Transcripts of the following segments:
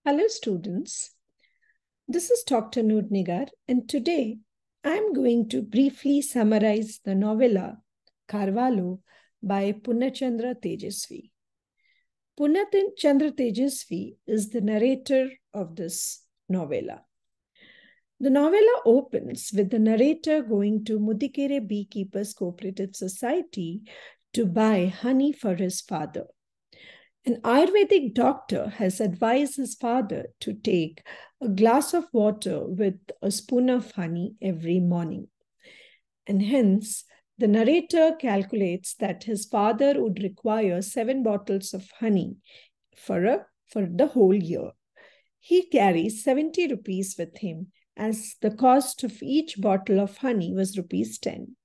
Hello, students. This is Dr. NoorNigar, and today I'm going to briefly summarize the novella Carvalho by Purnachandra Tejasvi. Purnachandra Tejasvi is the narrator of this novella. The novella opens with the narrator going to Mudikere Beekeepers Cooperative Society to buy honey for his father. An Ayurvedic doctor has advised his father to take a glass of water with a spoon of honey every morning. And hence, the narrator calculates that his father would require 7 bottles of honey for the whole year. He carries 70 rupees with him, as the cost of each bottle of honey was rupees 10.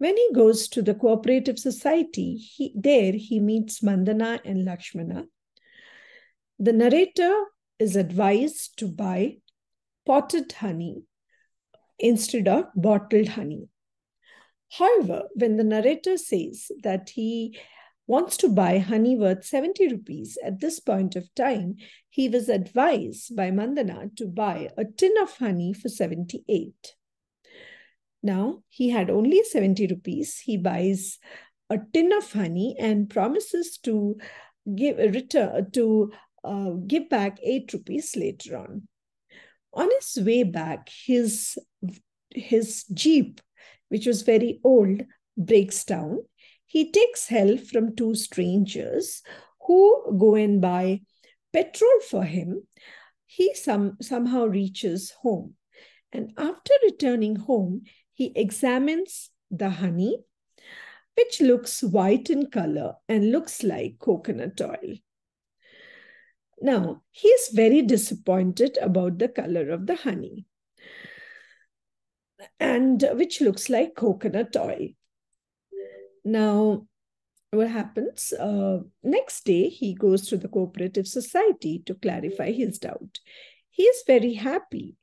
When he goes to the cooperative society, he meets Mandana and Lakshmana. The narrator is advised to buy potted honey instead of bottled honey. However, when the narrator says that he wants to buy honey worth 70 rupees at this point of time, he was advised by Mandana to buy a tin of honey for 78. Now, he had only 70 rupees. He buys a tin of honey and promises to give back 8 rupees later on. On his way back, his jeep, which was very old, breaks down. He takes help from 2 strangers who go and buy petrol for him. He somehow reaches home. And after returning home, he examines the honey, which looks white in color and looks like coconut oil. Now, he is very disappointed about the color of the honey, and which looks like coconut oil. Now, what happens? Next day, he goes to the cooperative society to clarify his doubt. He is very happy.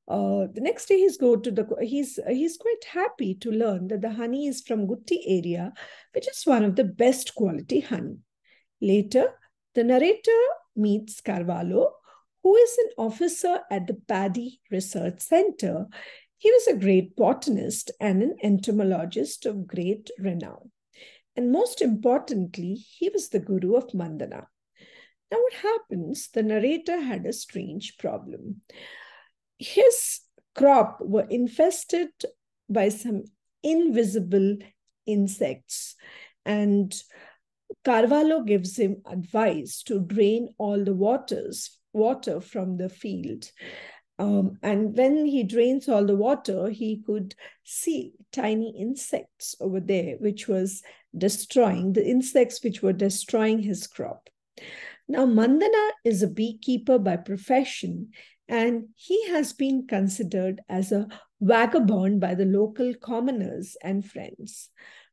The next day he's quite happy to learn that the honey is from Gutti area, which is one of the best quality honey. Later, the narrator meets Carvalho, who is an officer at the Paddy Research Center. He was a great botanist and an entomologist of great renown. And most importantly, he was the guru of Mandana. Now what happens? The narrator had a strange problem. His crop were infested by some invisible insects, and Carvalho gives him advice to drain all the water from the field. And when he drains all the water, he could see tiny insects over there, which were destroying his crop. Now, Mandana is a beekeeper by profession, and he has been considered as a vagabond by the local commoners and friends.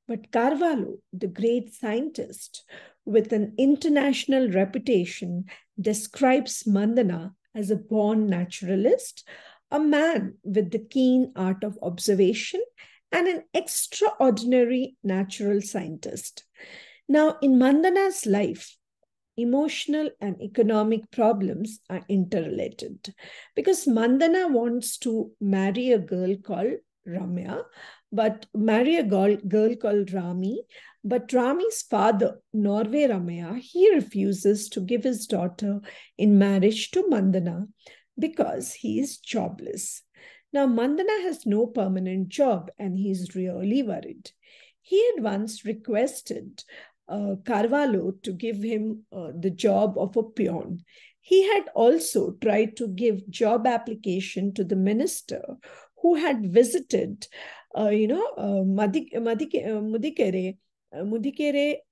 But Carvalho, the great scientist with an international reputation, describes Mandana as a born naturalist, a man with the keen art of observation, and an extraordinary natural scientist. Now, in Mandana's life, emotional and economic problems are interrelated, because Mandana wants to marry a girl called Rami, but Rami's father, Norway Ramaya, he refuses to give his daughter in marriage to Mandana because he is jobless. Now, Mandana has no permanent job and he's really worried. He had once requested Carvalho to give him the job of a peon. He had also tried to give job application to the minister who had visited Mudikere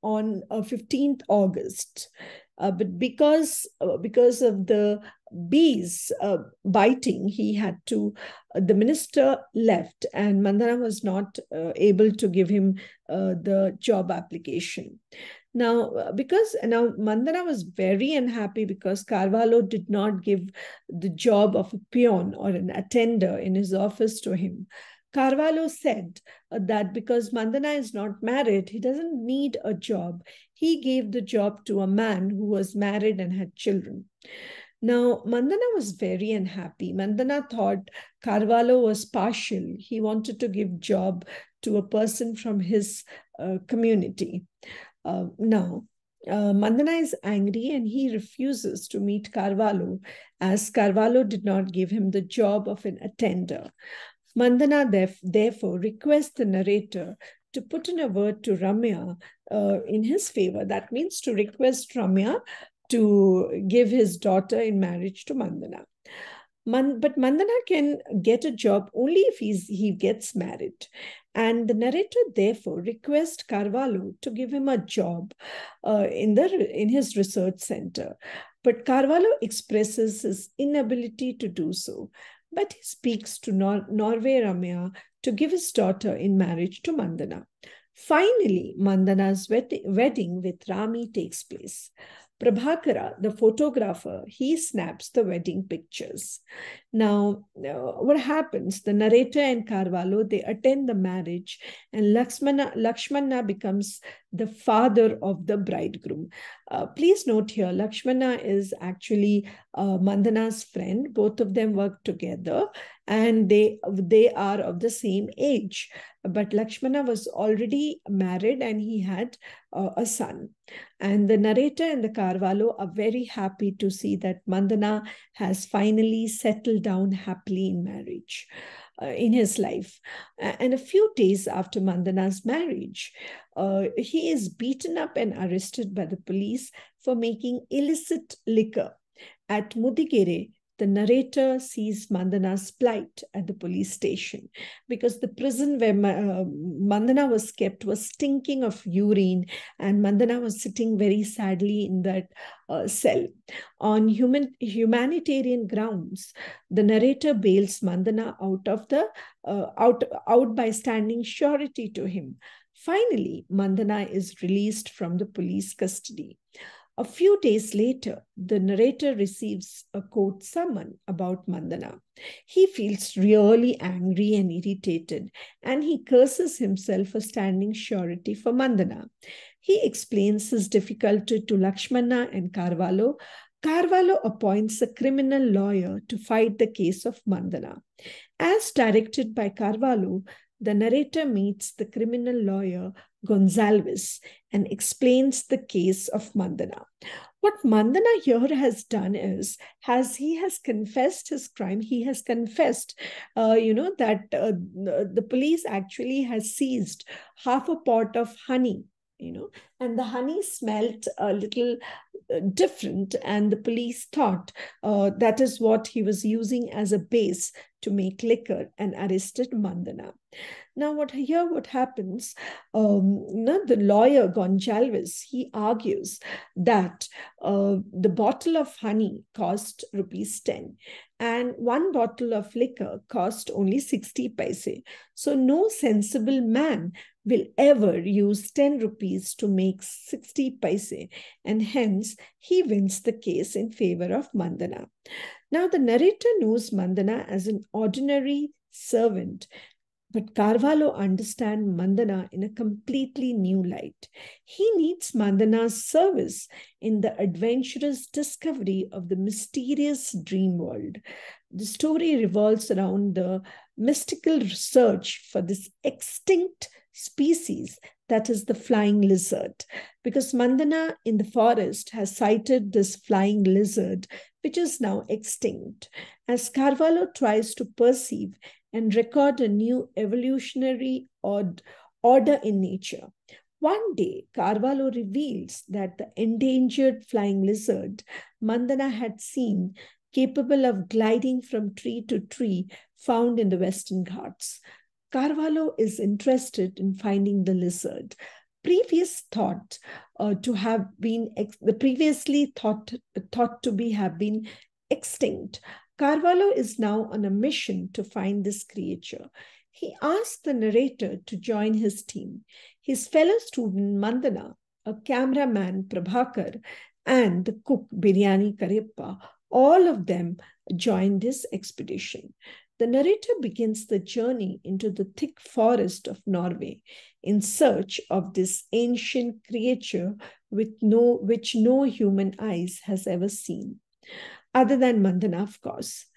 on 15th August. But because of the bees biting, the minister left, and Mandana was not able to give him the job application. Now, Mandana was very unhappy because Carvalho did not give the job of a peon or an attender in his office to him. Carvalho said that because Mandana is not married, he doesn't need a job. He gave the job to a man who was married and had children. Now, Mandana was very unhappy. Mandana thought Carvalho was partial. He wanted to give job to a person from his community. Now, Mandana is angry and he refuses to meet Carvalho as Carvalho did not give him the job of an attender. Mandana therefore requests the narrator to put in a word to Ramya in his favor. That means to request Ramya to give his daughter in marriage to Mandana. But Mandana can get a job only if he gets married. And the narrator therefore requests Carvalho to give him a job in his research center. But Carvalho expresses his inability to do so. But he speaks to Norway Ramya to give his daughter in marriage to Mandana. Finally, Mandana's wedding with Rami takes place. Prabhakara, the photographer, he snaps the wedding pictures. Now, what happens? The narrator and Carvalho, they attend the marriage, and Lakshmana becomes the father of the bridegroom. Please note here, Lakshmana is actually Mandana's friend. Both of them work together, and they are of the same age. But Lakshmana was already married and he had a son. And the narrator and the Carvalho are very happy to see that Mandana has finally settled down happily in marriage, in his life. And a few days after Mandana's marriage, he is beaten up and arrested by the police for making illicit liquor. At Mudigere, the narrator sees Mandana's plight at the police station because the prison where Mandana was kept was stinking of urine, and Mandana was sitting very sadly in that cell. On humanitarian grounds, the narrator bails Mandana out by standing surety to him. Finally, Mandana is released from the police custody. A few days later, the narrator receives a court summons about Mandana. He feels really angry and irritated, and he curses himself for standing surety for Mandana. He explains his difficulty to Lakshmana and Carvalho. Carvalho appoints a criminal lawyer to fight the case of Mandana. As directed by Carvalho, the narrator meets the criminal lawyer Gonzalez and explains the case of Mandana. What Mandana here has done is, he has confessed his crime. He has confessed, that the police actually has seized half a pot of honey, and the honey smelled a little different, and the police thought that is what he was using as a base to make liquor, and arrested Mandana. Now, what happens, the lawyer Gonzalez, he argues that the bottle of honey cost ₹10 and one bottle of liquor cost only 60 paise. So no sensible man will ever use 10 rupees to make 60 paise, and hence he wins the case in favor of Mandana. Now, the narrator knows Mandana as an ordinary servant, but Carvalho understands Mandana in a completely new light. He needs Mandana's service in the adventurous discovery of the mysterious dream world. The story revolves around the mystical search for this extinct species, that is the flying lizard, because Mandana in the forest has sighted this flying lizard, which is now extinct. As Carvalho tries to perceive and record a new evolutionary order in nature, one day Carvalho reveals that the endangered flying lizard Mandana had seen, capable of gliding from tree to tree, found in the Western Ghats. Carvalho is interested in finding the lizard. Previously thought to have been extinct, Carvalho is now on a mission to find this creature. He asks the narrator to join his team. His fellow student Mandana, a cameraman Prabhakar, and the cook Biryani Karippa, all of them join this expedition. The narrator begins the journey into the thick forest of Norway in search of this ancient creature which no human eyes has ever seen, other than Mandana, of course.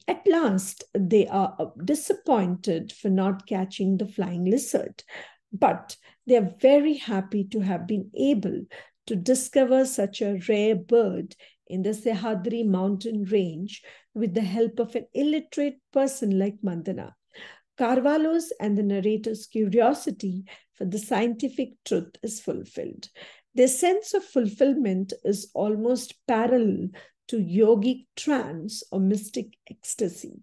At last, they are disappointed for not catching the flying lizard, but they are very happy to have been able to discover such a rare bird in the Sahyadri mountain range with the help of an illiterate person like Mandana. Carvalho's and the narrator's curiosity for the scientific truth is fulfilled. Their sense of fulfillment is almost parallel to yogic trance or mystic ecstasy.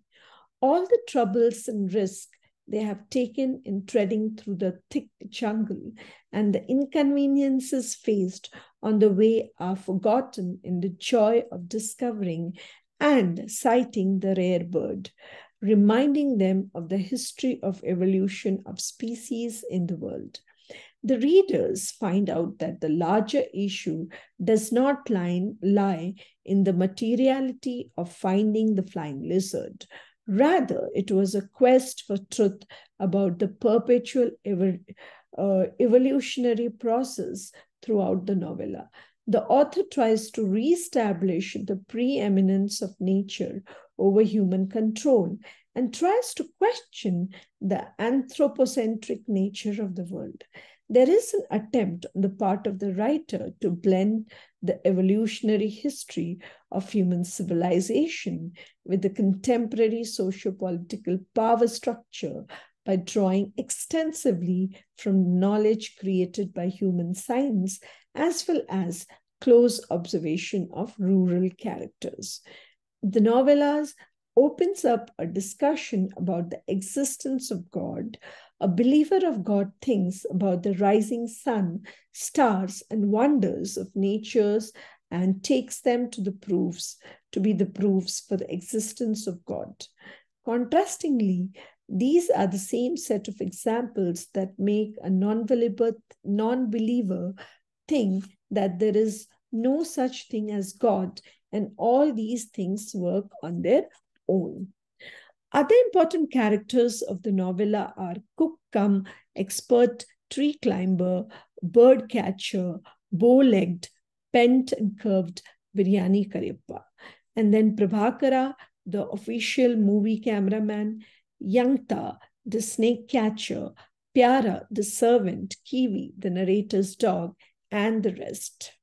All the troubles and risks they have taken in treading through the thick jungle and the inconveniences faced on the way are forgotten in the joy of discovering and sighting the rare bird, reminding them of the history of evolution of species in the world. The readers find out that the larger issue does not lie in the materiality of finding the flying lizard. Rather, it was a quest for truth about the perpetual evolutionary process throughout the novella. The author tries to reestablish the preeminence of nature over human control and tries to question the anthropocentric nature of the world. There is an attempt on the part of the writer to blend the evolutionary history of human civilization with the contemporary socio-political power structure by drawing extensively from knowledge created by human science as well as close observation of rural characters. The novella opens up a discussion about the existence of God. A believer of God thinks about the rising sun, stars, and wonders of natures and takes them to be the proofs for the existence of God. Contrastingly, these are the same set of examples that make a non-believer think that there is no such thing as God, and all these things work on their own. Other important characters of the novella are cook-cum expert tree climber, bird catcher, bow-legged, bent and curved biryani Karippa, and then Prabhakara, the official movie cameraman, Yangta, the snake catcher, Pyara, the servant, Kiwi, the narrator's dog, and the rest.